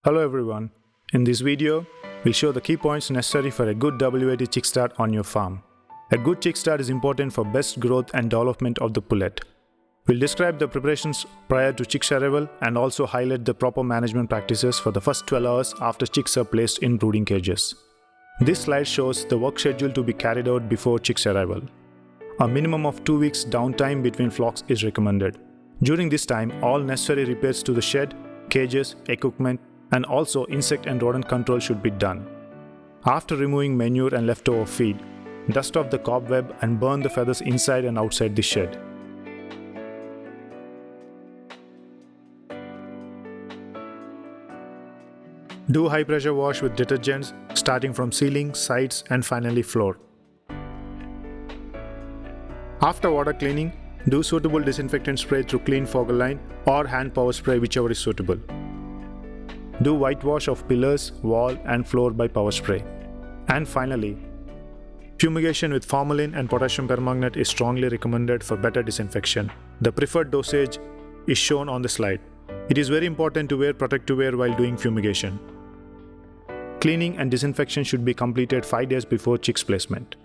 Hello everyone. In this video, we'll show the key points necessary for a good WAT chick start on your farm. A good chick start is important for best growth and development of the pullet. We'll describe the preparations prior to chicks arrival and also highlight the proper management practices for the first 12 hours after chicks are placed in brooding cages. This slide shows the work schedule to be carried out before chicks arrival. A minimum of 2 weeks downtime between flocks is recommended. During this time, all necessary repairs to the shed, cages, equipment, and also insect and rodent control should be done. After removing manure and leftover feed, dust off the cobweb and burn the feathers inside and outside the shed. Do high pressure wash with detergents starting from ceiling, sides and finally floor. After water cleaning, do suitable disinfectant spray through clean fogger line or hand power spray, whichever is suitable. Do whitewash of pillars, wall and floor by power spray. And finally, fumigation with formalin and potassium permanganate is strongly recommended for better disinfection. The preferred dosage is shown on the slide. It is very important to wear protective wear while doing fumigation. Cleaning and disinfection should be completed 5 days before chicks placement.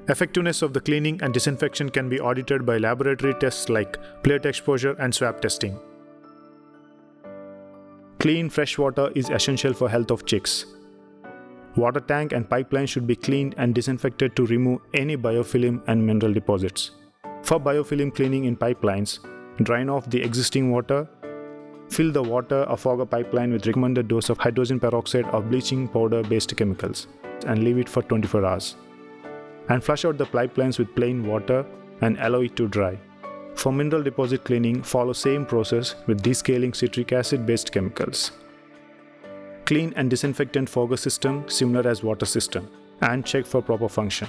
Effectiveness of the cleaning and disinfection can be audited by laboratory tests like plate exposure and swab testing. Clean fresh water is essential for health of chicks. Water tank and pipeline should be cleaned and disinfected to remove any biofilm and mineral deposits. For biofilm cleaning in pipelines, drain off the existing water, fill the water or fogger pipeline with recommended dose of hydrogen peroxide or bleaching powder based chemicals and leave it for 24 hours. And flush out the pipelines with plain water and allow it to dry. For mineral deposit cleaning, follow same process with descaling citric acid based chemicals. Clean and disinfectant fogger system similar as water system and check for proper function.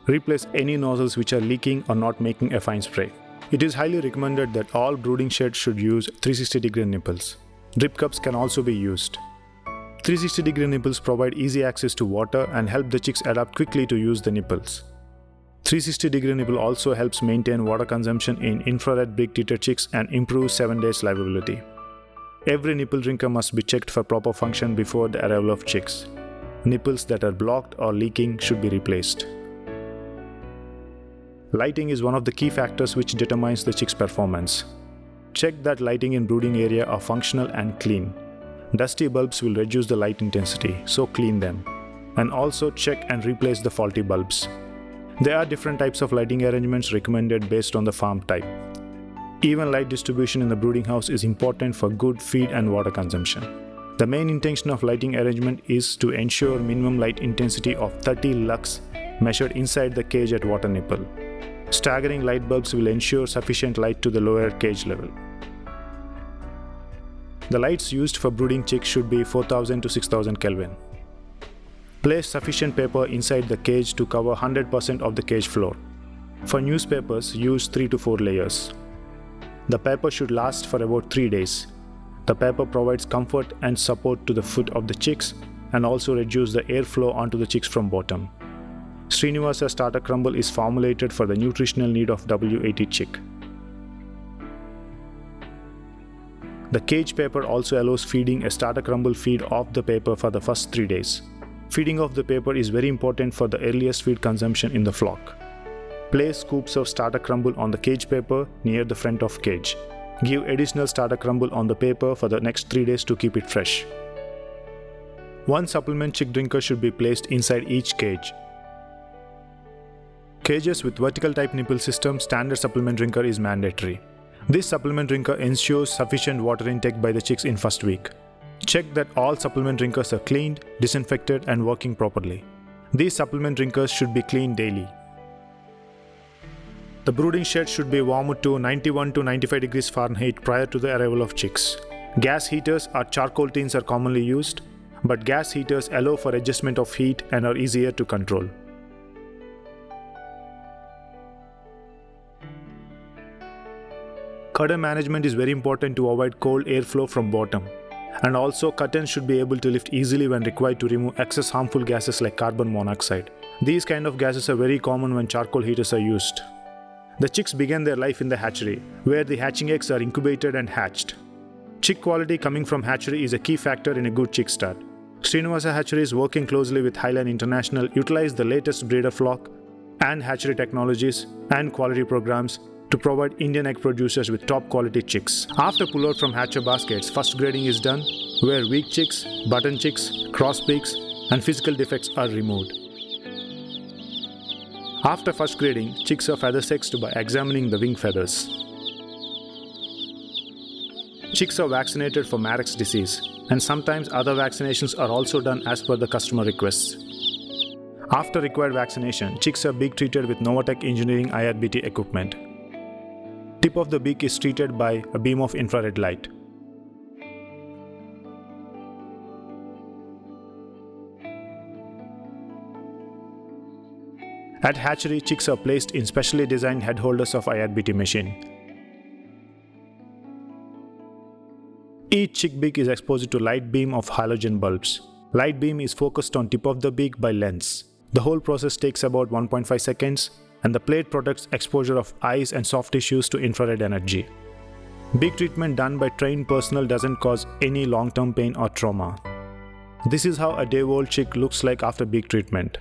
Replace any nozzles which are leaking or not making a fine spray. It is highly recommended that all brooding sheds should use 360-degree nipples. Drip cups can also be used. 360-degree nipples provide easy access to water and help the chicks adapt quickly to use the nipples. 360-degree nipple also helps maintain water consumption in infrared big-titted chicks and improves 7 days livability. Every nipple drinker must be checked for proper function before the arrival of chicks. Nipples that are blocked or leaking should be replaced. Lighting is one of the key factors which determines the chick's performance. Check that lighting in brooding area are functional and clean. Dusty bulbs will reduce the light intensity, so clean them. And also check and replace the faulty bulbs. There are different types of lighting arrangements recommended based on the farm type. Even light distribution in the brooding house is important for good feed and water consumption. The main intention of lighting arrangement is to ensure minimum light intensity of 30 lux measured inside the cage at water nipple. Staggering light bulbs will ensure sufficient light to the lower cage level. The lights used for brooding chicks should be 4000 to 6000 Kelvin. Place sufficient paper inside the cage to cover 100% of the cage floor. For newspapers, use 3 to 4 layers. The paper should last for about 3 days. The paper provides comfort and support to the foot of the chicks and also reduces the airflow onto the chicks from bottom. Srinivasa starter crumble is formulated for the nutritional need of WAT chick. The cage paper also allows feeding a starter crumble feed off the paper for the first 3 days. Feeding of the paper is very important for the earliest feed consumption in the flock. Place scoops of starter crumble on the cage paper near the front of cage. Give additional starter crumble on the paper for the next 3 days to keep it fresh. One supplement chick drinker should be placed inside each cage. Cages with vertical type nipple system standard supplement drinker is mandatory. This supplement drinker ensures sufficient water intake by the chicks in first week. Check that all supplement drinkers are cleaned, disinfected and working properly. These supplement drinkers should be cleaned daily. The brooding shed should be warmed to 91 to 95 degrees Fahrenheit prior to the arrival of chicks. Gas heaters or charcoal tins are commonly used, but gas heaters allow for adjustment of heat and are easier to control. Curtain management is very important to avoid cold airflow from bottom. And also curtains should be able to lift easily when required to remove excess harmful gases like carbon monoxide. These kind of gases are very common when charcoal heaters are used. The chicks begin their life in the hatchery, where the hatching eggs are incubated and hatched. Chick quality coming from hatchery is a key factor in a good chick start. Srinivasa Hatcheries, working closely with Highline International, utilize the latest breeder flock and hatchery technologies and quality programs to provide Indian egg producers with top quality chicks. After pull-out from hatcher baskets, first grading is done, where weak chicks, button chicks, cross peaks, and physical defects are removed. After first grading, chicks are feather sexed by examining the wing feathers. Chicks are vaccinated for Marek's disease, and sometimes other vaccinations are also done as per the customer requests. After required vaccination, chicks are beak treated with Novatech Engineering IRBT equipment. Tip of the beak is treated by a beam of infrared light. At hatchery, chicks are placed in specially designed head holders of IRBT machine. Each chick beak is exposed to light beam of halogen bulbs. Light beam is focused on tip of the beak by lens. The whole process takes about 1.5 seconds, and the plate protects exposure of eyes and soft tissues to infrared energy. Beak treatment done by trained personnel doesn't cause any long-term pain or trauma. This is how a day-old chick looks like after beak treatment.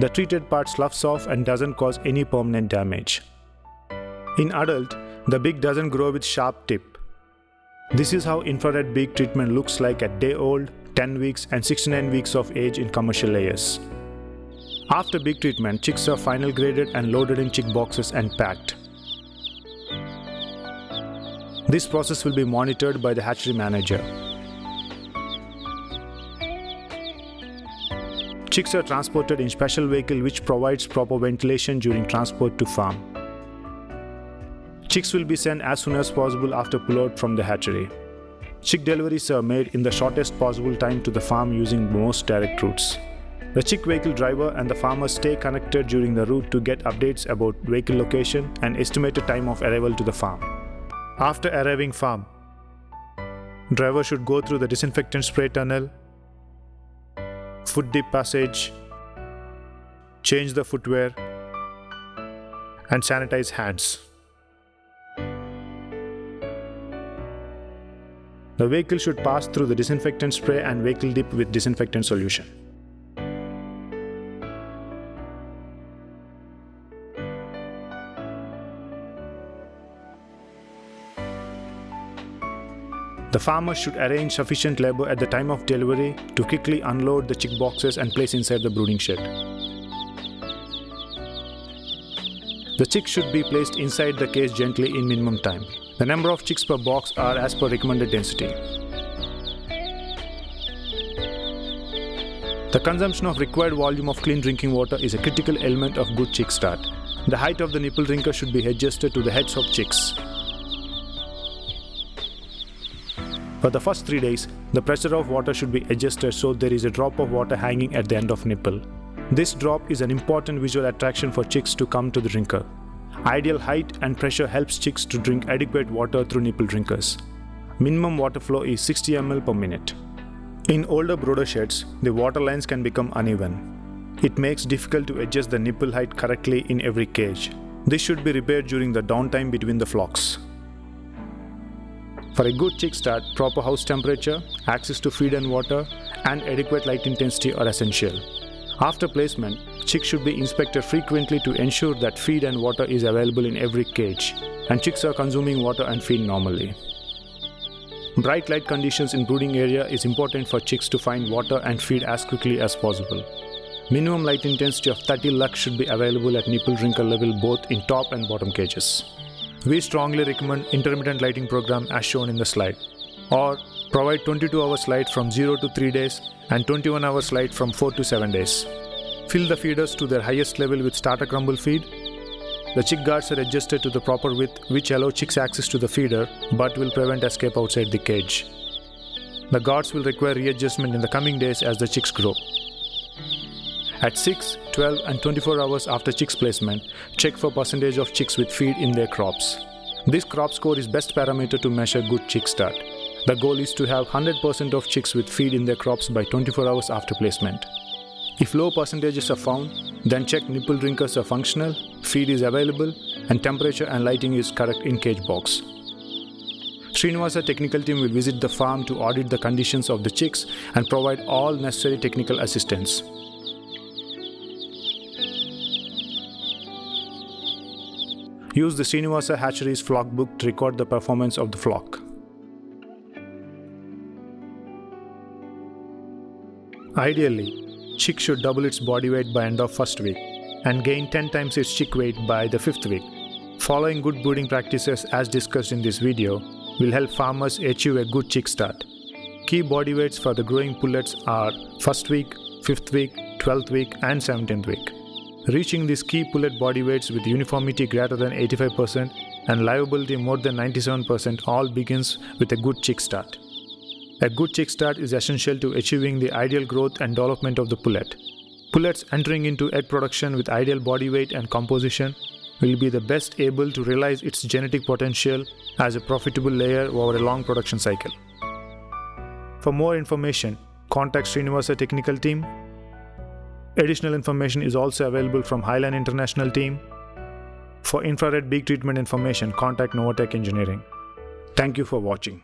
The treated part sloughs off and doesn't cause any permanent damage. In adult, the beak doesn't grow with sharp tip. This is how infrared beak treatment looks like at day-old, 10 weeks and 69 weeks of age in commercial layers. After beak treatment, chicks are final graded and loaded in chick boxes and packed. This process will be monitored by the hatchery manager. Chicks are transported in special vehicle which provides proper ventilation during transport to farm. Chicks will be sent as soon as possible after pull-out from the hatchery. Chick deliveries are made in the shortest possible time to the farm using most direct routes. The chick vehicle driver and the farmer stay connected during the route to get updates about vehicle location and estimated time of arrival to the farm. After arriving farm, driver should go through the disinfectant spray tunnel, foot dip passage, change the footwear, and sanitize hands. The vehicle should pass through the disinfectant spray and vehicle dip with disinfectant solution. The farmer should arrange sufficient labor at the time of delivery to quickly unload the chick boxes and place inside the brooding shed. The chicks should be placed inside the cage gently in minimum time. The number of chicks per box are as per recommended density. The consumption of required volume of clean drinking water is a critical element of good chick start. The height of the nipple drinker should be adjusted to the heads of chicks. For the first 3 days, the pressure of water should be adjusted so there is a drop of water hanging at the end of nipple. This drop is an important visual attraction for chicks to come to the drinker. Ideal height and pressure helps chicks to drink adequate water through nipple drinkers. Minimum water flow is 60 ml per minute. In older brooder sheds, the water lines can become uneven. It makes it difficult to adjust the nipple height correctly in every cage. This should be repaired during the downtime between the flocks. For a good chick start, proper house temperature, access to feed and water, and adequate light intensity are essential. After placement, chicks should be inspected frequently to ensure that feed and water is available in every cage, and chicks are consuming water and feed normally. Bright light conditions in brooding area is important for chicks to find water and feed as quickly as possible. Minimum light intensity of 30 lux should be available at nipple drinker level both in top and bottom cages. We strongly recommend intermittent lighting program as shown in the slide, or provide 22 hours light from 0 to 3 days and 21 hours light from 4 to 7 days. Fill the feeders to their highest level with starter crumble feed. The chick guards are adjusted to the proper width which allow chicks access to the feeder but will prevent escape outside the cage. The guards will require readjustment in the coming days as the chicks grow. At 6, 12 and 24 hours after chicks placement, check for percentage of chicks with feed in their crops. This crop score is best parameter to measure good chick start. The goal is to have 100% of chicks with feed in their crops by 24 hours after placement. If low percentages are found, then check nipple drinkers are functional, feed is available, and temperature and lighting is correct in cage box. Srinivasa technical team will visit the farm to audit the conditions of the chicks and provide all necessary technical assistance. Use the Srinivasa Hatcheries flock book to record the performance of the flock. Ideally, chick should double its body weight by end of first week and gain 10 times its chick weight by the 5th week. Following good brooding practices as discussed in this video will help farmers achieve a good chick start. Key body weights for the growing pullets are 1st week, 5th week, 12th week and 17th week. Reaching these key pullet body weights with uniformity greater than 85% and livability more than 97% all begins with a good chick start. A good chick start is essential to achieving the ideal growth and development of the pullet. Pullets entering into egg production with ideal body weight and composition will be the best able to realize its genetic potential as a profitable layer over a long production cycle. For more information, contact Srinivasa technical team. Additional information is also available from Highline International team. For infrared beak treatment information, contact Novatech Engineering. Thank you for watching.